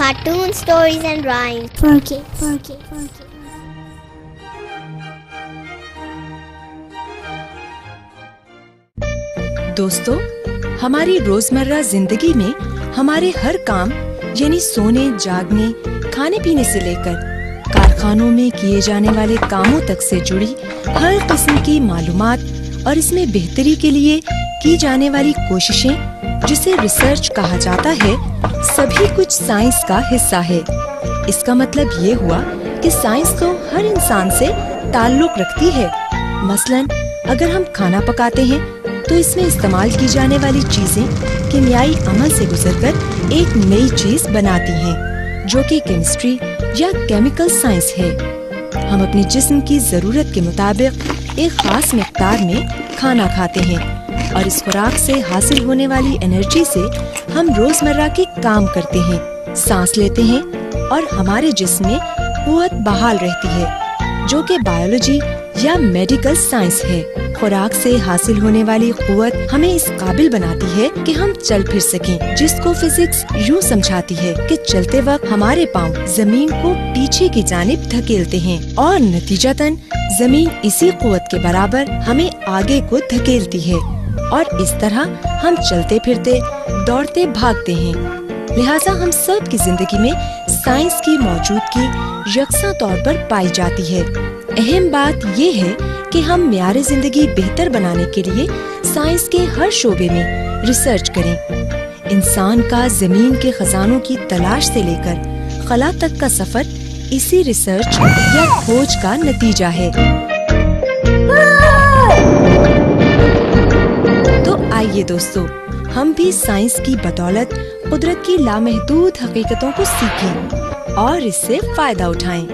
cartoon stories and rhymes for kids. دوستو، ہماری روزمرہ زندگی میں ہمارے ہر کام یعنی سونے، جاگنے، کھانے پینے سے لے کر کارخانوں میں کیے جانے والے کاموں تک سے جڑی ہر قسم کی معلومات اور اس میں بہتری کے لیے کی جانے والی کوششیں، جسے ریسرچ کہا جاتا ہے، سبھی کچھ سائنس کا حصہ ہے۔ اس کا مطلب یہ ہوا کہ سائنس تو ہر انسان سے تعلق رکھتی ہے۔ مثلاً اگر ہم کھانا پکاتے ہیں تو اس میں استعمال کی جانے والی چیزیں کیمیائی عمل سے گزر کر ایک نئی چیز بناتی ہیں، جو کہ کیمسٹری یا کیمیکل سائنس ہے۔ ہم اپنے جسم کی ضرورت کے مطابق ایک خاص مقدار میں کھانا کھاتے ہیں، اور اس خوراک سے حاصل ہونے والی انرجی سے ہم روزمرہ کے کام کرتے ہیں، سانس لیتے ہیں، اور ہمارے جسم میں قوت بحال رہتی ہے، جو کہ بایولوجی یا میڈیکل سائنس ہے۔ خوراک سے حاصل ہونے والی قوت ہمیں اس قابل بناتی ہے کہ ہم چل پھر سکیں، جس کو فزکس یوں سمجھاتی ہے کہ چلتے وقت ہمارے پاؤں زمین کو پیچھے کی جانب دھکیلتے ہیں، اور نتیجتاً زمین اسی قوت کے برابر ہمیں آگے کو دھکیلتی ہے، اور اس طرح ہم چلتے پھرتے، دوڑتے، بھاگتے ہیں۔ لہٰذا ہم سب کی زندگی میں سائنس کی موجودگی یکساں طور پر پائی جاتی ہے۔ اہم بات یہ ہے کہ ہم معیار زندگی بہتر بنانے کے لیے سائنس کے ہر شعبے میں ریسرچ کریں۔ انسان کا زمین کے خزانوں کی تلاش سے لے کر خلا تک کا سفر اسی ریسرچ یا کھوج کا نتیجہ ہے۔ تو آئیے دوستو، ہم بھی سائنس کی بدولت قدرت کی لامحدود حقیقتوں کو سیکھیں اور اس سے فائدہ اٹھائیں۔